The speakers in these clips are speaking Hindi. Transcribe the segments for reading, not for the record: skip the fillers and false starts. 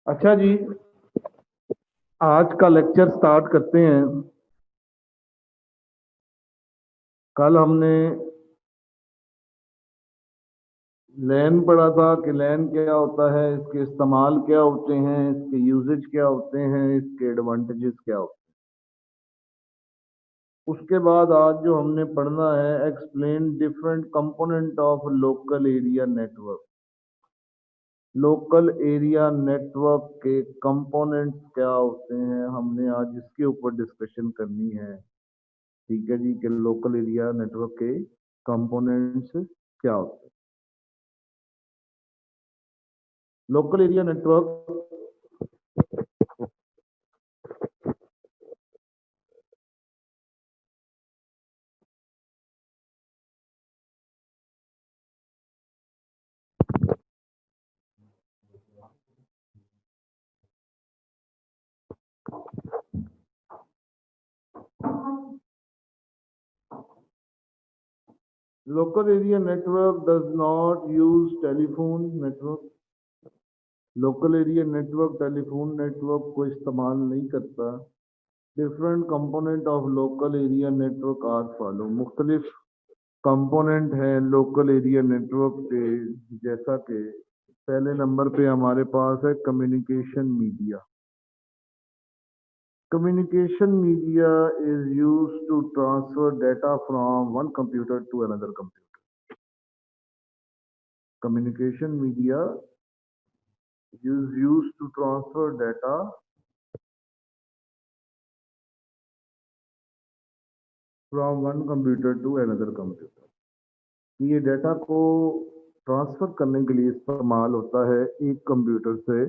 अच्छा जी, आज का लेक्चर स्टार्ट करते हैं। कल हमने लैन पढ़ा था कि लैन क्या होता है, इसके इस्तेमाल क्या होते हैं, इसके यूजेज क्या होते हैं, इसके एडवांटेजेस क्या होते हैं। उसके बाद आज जो हमने पढ़ना है, explain different component of local area network. Local area network के कंपोनेंट्स क्या होते हैं, हमने आज इसके ऊपर डिस्कशन करनी है। ठीक है जी, कि लोकल एरिया नेटवर्क के कंपोनेंट्स क्या होते हैं। Local area network local area network does not use telephone network। Local area network telephone network को इस्तेमाल नहीं करता। Different component of local area network are follow. मुख्तलिफ कंपोनेंट है लोकल एरिया नेटवर्क के, जैसा कि पहले नंबर पे हमारे पास है communication media. Communication media is used to transfer data from one computer to another computer. Communication media is used to transfer data from one computer to another computer. ये डाटा को ट्रांसफर करने के लिए इस्तेमाल होता है एक कंप्यूटर से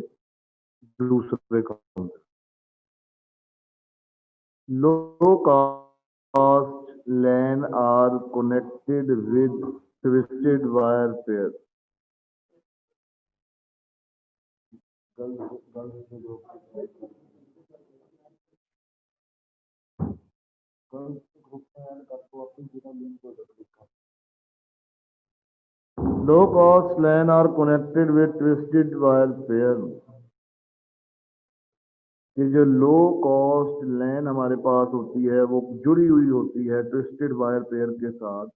दूसरे computer. Low cost LAN are connected with twisted wire pair. Low cost LAN are connected with twisted wire pair। कि जो लो कॉस्ट लैन हमारे पास होती है वो जुड़ी हुई होती है ट्विस्टेड वायर पेयर के साथ।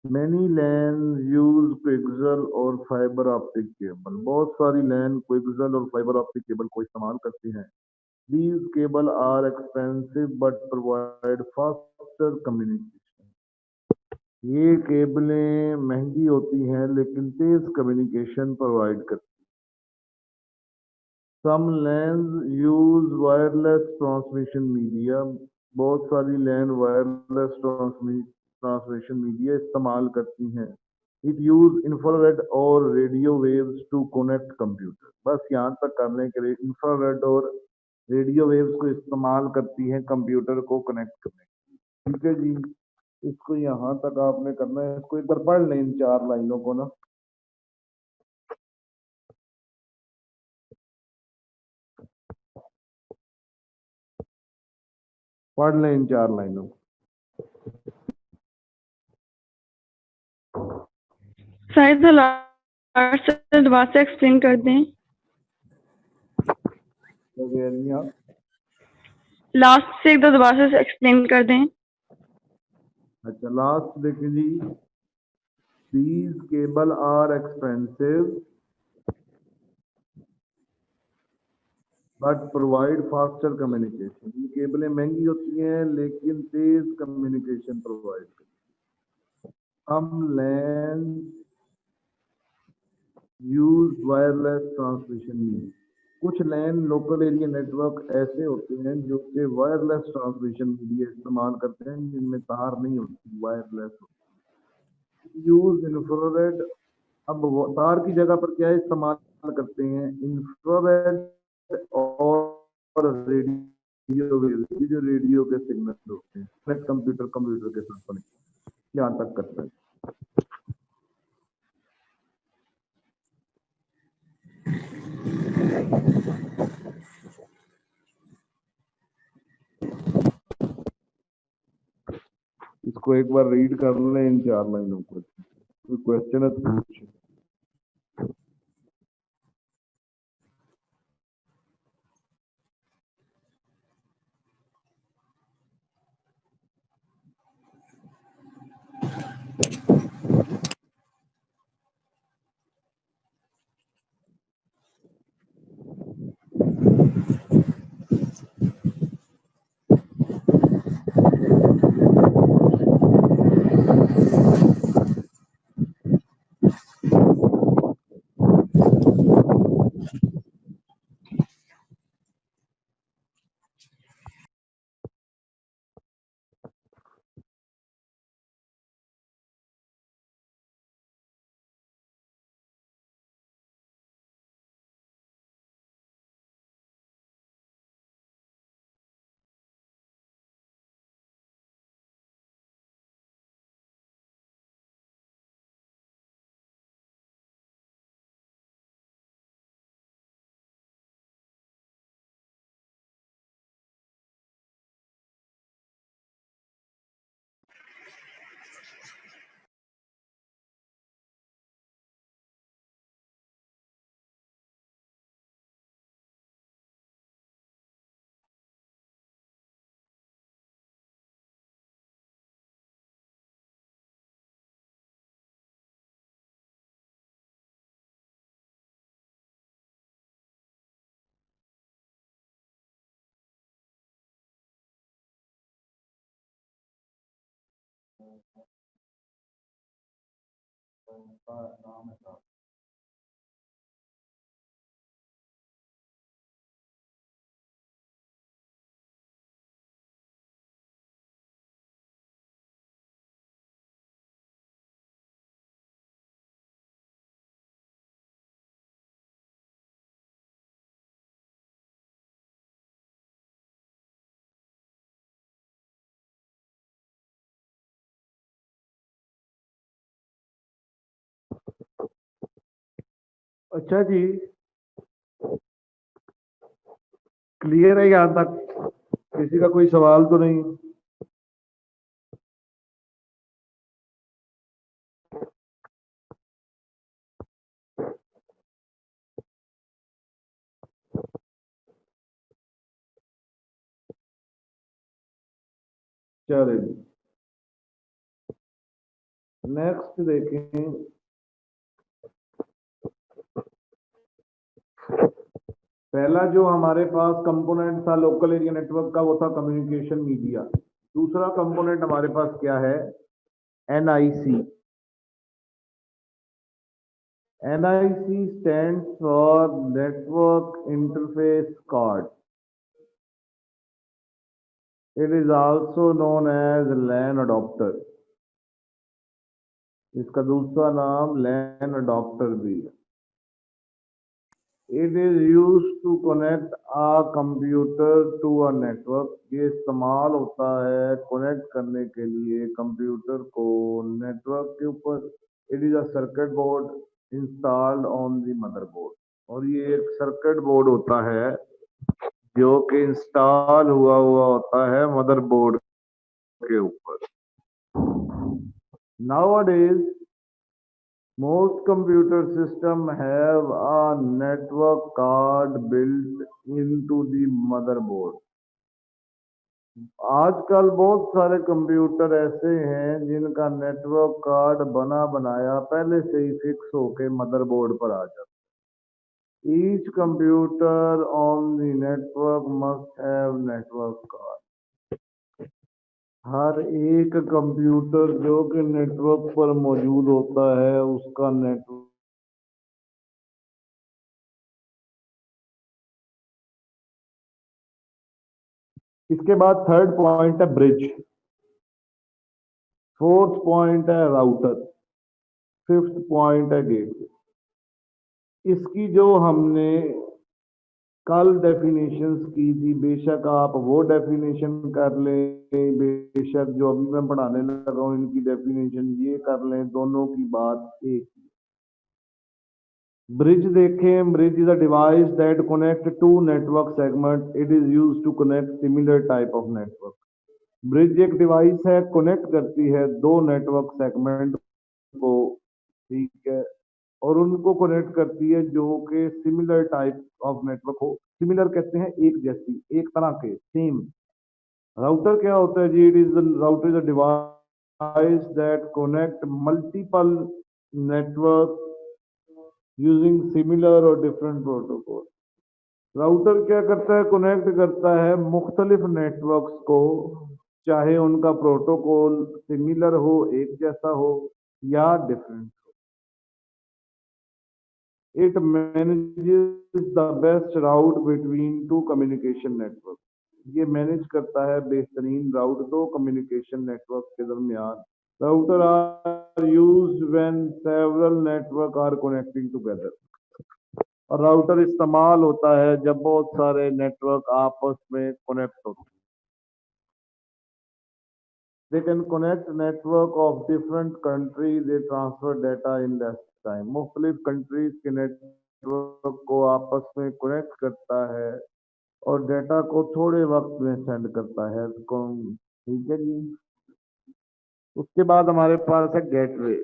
मैनी लैन यूज कोएक्सियल और फाइबर ऑप्टिक केबल। बहुत सारी लैन कोएक्सियल और फाइबर ऑप्टिक केबल को इस्तेमाल करती हैं। These cable are expensive but provide faster communication। ये केबलें महंगी होती हैं लेकिन तेज कम्युनिकेशन प्रोवाइड करती हैं। Some LANs use wireless transmission media। बहुत सारी LAN वायरलेस ट्रांसमिशन मीडिया इस्तेमाल करती हैं। It use infrared और radio waves to connect computer. बस यहाँ तक करने के लिए इंफ्रारेड और रेडियो वेव्स को इस्तेमाल करती हैं कंप्यूटर को कनेक्ट करने। ठीक है जी, इसको यहाँ तक आपने करना है। इसको एक बार पढ़ लें इन चार लाइनों को ना। पढ़ लें इन चार लाइनों को। शायद लास्ट से दोबारा से एक्सप्लेन कर दें। लास्ट से एक दो दोबारा से एक्सप्लेन कर दें। अच्छा, लास्ट देखिए जी। These cable are expensive but provide faster communication। ये केबलें महंगी होती हैं लेकिन तेज कम्युनिकेशन प्रोवाइड करती हैं। हम लैन यूज वायरलेस ट्रांसमिशन मीडिया। कुछ लैन लोकल एरिया नेटवर्क ऐसे होते हैं जो कि वायरलेस ट्रांसमिशन मीडिया इस्तेमाल करते हैं जिनमें तार नहीं होती, वायरलेस होती। Use infrared. अब तार की जगह पर क्या इस्तेमाल करते हैं, इंफ्रारेड और रेडियो वेव। ये जो रेडियो के सिग्नल होते हैं कंप्यूटर के साथ कनेक्ट। यहाँ तक करते हैं। इसको एक बार रीड कर लें इन चार लाइनों को। कोई क्वेश्चन है तो पूछिए। अच्छा जी, क्लियर है यहाँ तक? किसी का कोई सवाल तो नहीं? चलिए नेक्स्ट देखें। पहला जो हमारे पास कंपोनेंट था लोकल एरिया नेटवर्क का, वो था कम्युनिकेशन मीडिया। दूसरा कंपोनेंट हमारे पास क्या है? NIC. NIC stands for network interface card. It is also known as LAN adapter. इसका दूसरा नाम लैन अडॉप्टर भी है। It is used to connect a computer to a network। ये इस्तेमाल होता है कनेक्ट करने के लिए कंप्यूटर को नेटवर्क के ऊपर। It is a circuit board installed on the motherboard। और ये एक सर्किट बोर्ड होता है जो कि इंस्टॉल हुआ होता है मदरबोर्ड के ऊपर। Nowadays most computer systems have a network card built into the motherboard। आजकल बहुत सारे कंप्यूटर ऐसे हैं जिनका नेटवर्क कार्ड बना बनाया पहले से ही फिक्स होके मदरबोर्ड पर आ जाता है। Each computer on the network must have network card. हर एक कंप्यूटर जो कि नेटवर्क पर मौजूद होता है उसका नेटवर्क। इसके बाद थर्ड पॉइंट है ब्रिज। फोर्थ पॉइंट है राउटर। फिफ्थ पॉइंट है गेटवे। इसकी जो हमने कल डेफिनेशंस की थी, बेशक आप वो डेफिनेशन कर लें, बेशक जो अभी मैं पढ़ाने लगा हूं इनकी डेफिनेशन ये कर लें, दोनों की बात एक ही। ब्रिज देखें। Bridge is a device that connect to network segment. It is used to connect similar type of network. Bridge एक डिवाइस है, कनेक्ट करती है दो नेटवर्क सेगमेंट को, ठीक है, और उनको कनेक्ट करती है जो कि सिमिलर टाइप ऑफ नेटवर्क हो। सिमिलर कहते हैं एक जैसी, एक तरह के, सेम। राउटर क्या होता है जी? It is router is a device that connect multiple networks using similar or different protocols. Router क्या करता है? कनेक्ट करता है मुख्तलिफ नेटवर्क्स को, चाहे उनका प्रोटोकॉल सिमिलर हो, एक जैसा हो या डिफरेंट हो। It manages the best route between two communication network. ये मैनेज करता है बेहतरीन राउट दो कम्युनिकेशन नेटवर्क के दरमियान। Router are used when several network are connecting together. और राउटर इस्तेमाल होता है जब बहुत सारे नेटवर्क आपस में कनेक्ट होते हैं। They can connect network of different countries, they transfer data in less time। मुख्तलिफ कंट्रीज के नेटवर्क को आपस में कनेक्ट करता है और डेटा को थोड़े वक्त में सेंड करता है। ठीक है जी। उसके बाद हमारे पास है gateway.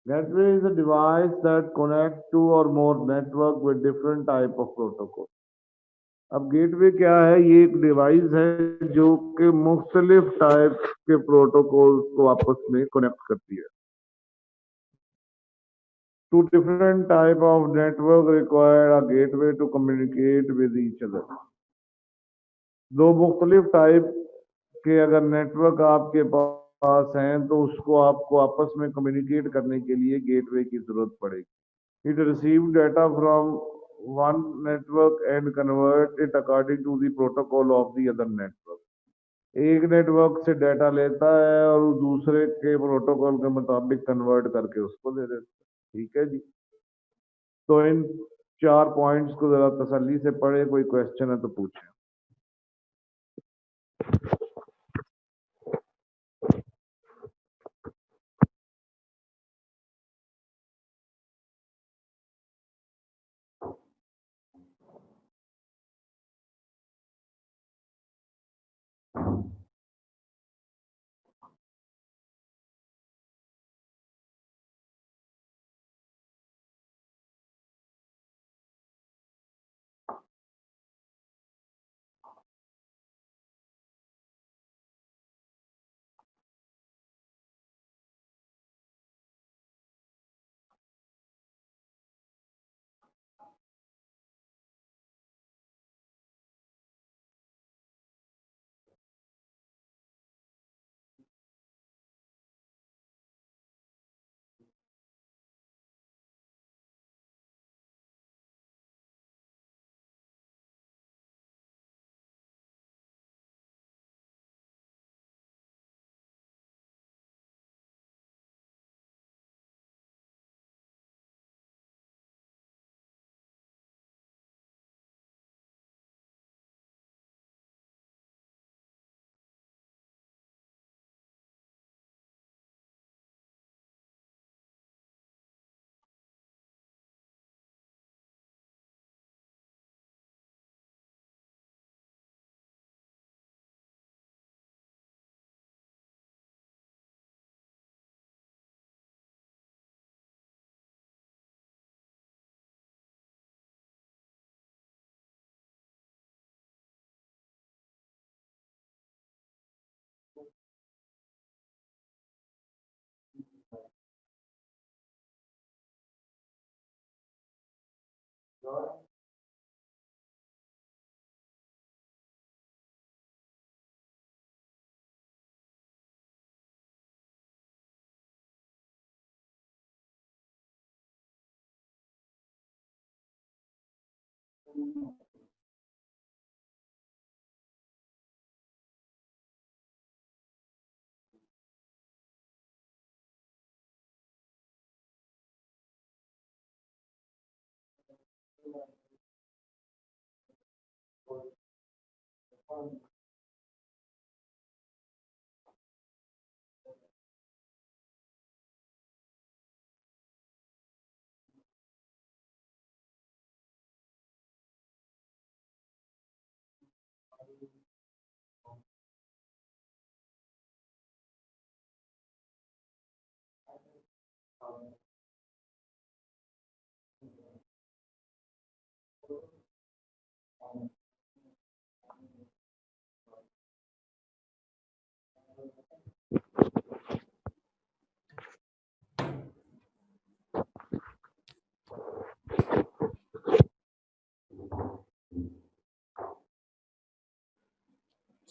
Gateway is a device that connects two or more network with different type of protocol। अब गेटवे क्या है? ये एक डिवाइस है जो कि मुख्तलिफ टाइप के प्रोटोकॉल को आपस में कनेक्ट करती है। Two different type of network required a gateway to communicate with each other. दो मुख्तलिफ टाइप के अगर नेटवर्क आपके पास हैं तो उसको आपको आपस में कम्युनिकेट करने के लिए गेटवे की जरूरत पड़ेगी। It receive data from one network and convert it according to the protocol of the other network। एक नेटवर्क से डाटा लेता है और दूसरे के प्रोटोकॉल के मुताबिक कन्वर्ट करके उसको दे देता है। ठीक है जी। तो इन 4 पॉइंट्स को जरा तसल्ली से पढ़े, कोई क्वेश्चन है तो पूछें।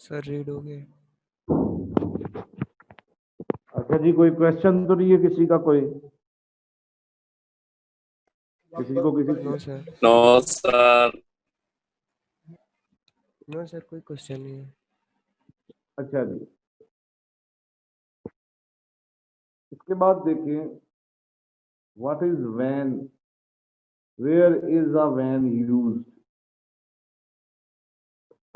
सर रीड हो गए। अच्छा जी, कोई क्वेश्चन तो नहीं है किसी का? कोई किसी को किसी no sir. No sir. No sir, कोई क्वेश्चन नहीं है। अच्छा जी, इसके बाद देखिए, व्हाट इज वैन, वेयर इज अ वैन यूज्ड?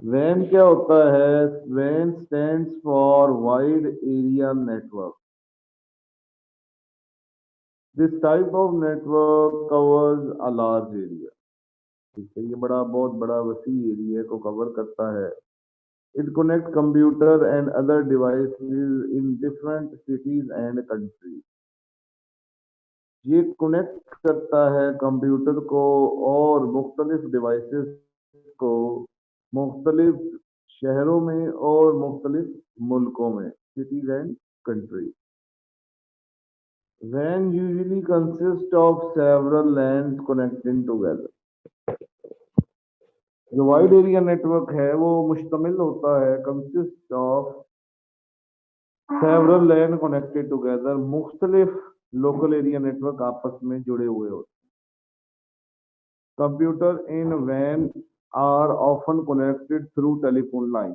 वैन क्या होता है? वैन stands for wide area network. This type of network covers a large area. ठीक है, ये बहुत बड़ा वसी एरिया को कवर करता है। It connect computer and other devices in different cities and countries. ये कनेक्ट करता है कंप्यूटर को और मुख्तलिफ डिवाइसेस को मुख्तलिफ शहरों में और मुख्तलिफ मुल्कों में, cities and country. WAN usually consists of several LANs connecting together. जो वाइड एरिया नेटवर्क है वो मुश्तमिल होता है, consist of several LAN connected together. मुख्तलिफ लोकल एरिया नेटवर्क आपस में जुड़े हुए होते हैं। Computer in WAN are often connected through telephone line.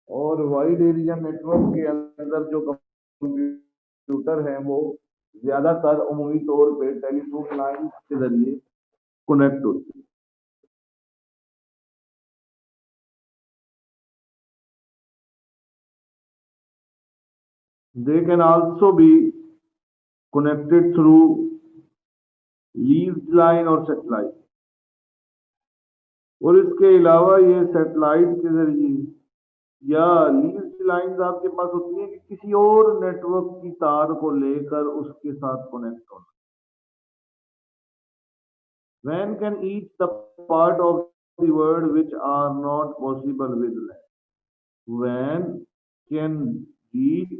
और वाइड एरिया नेटवर्क के अंदर जो कंप्यूटर है वो ज्यादातर अमूमी तौर पे टेलीफोन लाइन के जरिए कनेक्ट होती है। They can also be connected through lease line और सेटेलाइट। और इसके अलावा ये सेटेलाइट के जरिए या लीज लाइन आपके पास होती है कि किसी और नेटवर्क की तार को लेकर उसके साथ कनेक्ट होना। WAN can each the part of the world which are not possible with LAN. WAN can reach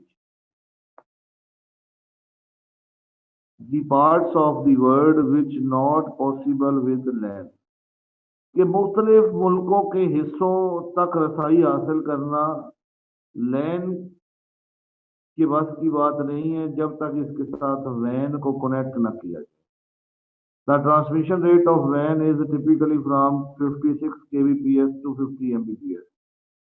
the parts of the world which not possible with LAN. कि मुख्तलिफ मुल्कों के हिस्सों तक रसाई हासिल करना लैन के बस की बात नहीं है जब तक इसके साथ वैन को कनेक्ट न किया जाए। द ट्रांसमिशन रेट ऑफ वैन is typically from 56 kbps to 50 mbps।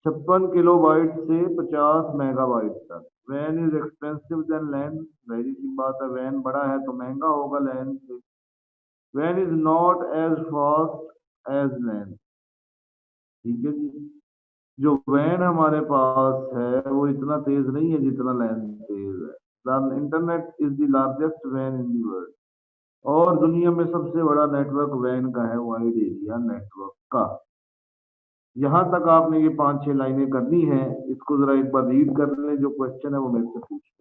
56 kilobyte से 50 मेगाबाइट तक। वैन इज एक्सपेंसिव देन लैन। वैरी सी बात है, वैन बड़ा है तो महंगा होगा लैन से। वैन is not as fast as LAN. ठीक है जी, जो वैन हमारे पास है वो इतना तेज नहीं है जितना लैन तेज है। The internet is the largest van in the world. और दुनिया में सबसे बड़ा नेटवर्क वैन का है, वाइड एरिया नेटवर्क का। यहाँ तक आपने ये 5-6 लाइनें करनी है, इसको जरा एक बार रीड कर लें। जो क्वेश्चन है वो मेरे से पूछें।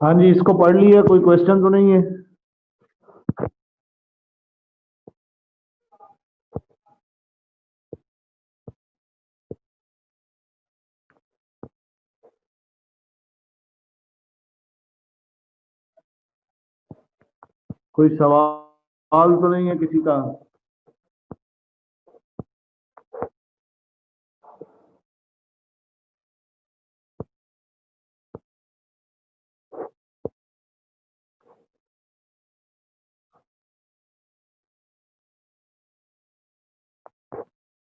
हाँ जी, इसको पढ़ लिया, कोई क्वेश्चन तो नहीं है? कोई सवाल तो नहीं है किसी का?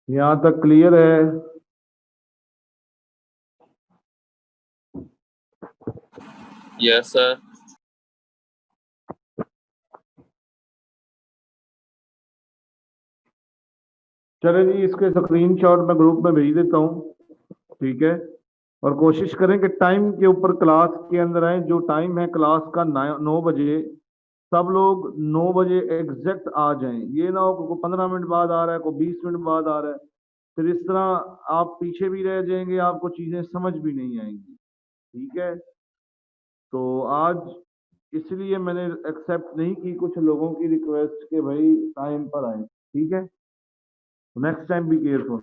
यहाँ तक क्लियर है? Yes sir. चले जी, इसके स्क्रीनशॉट मैं ग्रुप में भेज देता हूँ, ठीक है? और कोशिश करें कि टाइम के ऊपर क्लास के अंदर आए। जो टाइम है क्लास का 9 बजे, सब लोग 9 बजे एग्जैक्ट आ जाएं। ये ना हो कि कोई 15 मिनट बाद आ रहा है, कोई 20 मिनट बाद आ रहा है, फिर इस तरह आप पीछे भी रह जाएंगे, आपको चीजें समझ भी नहीं आएंगी, ठीक है? तो आज इसलिए मैंने एक्सेप्ट नहीं की कुछ लोगों की रिक्वेस्ट के भाई टाइम पर आए, ठीक है? Next time be careful.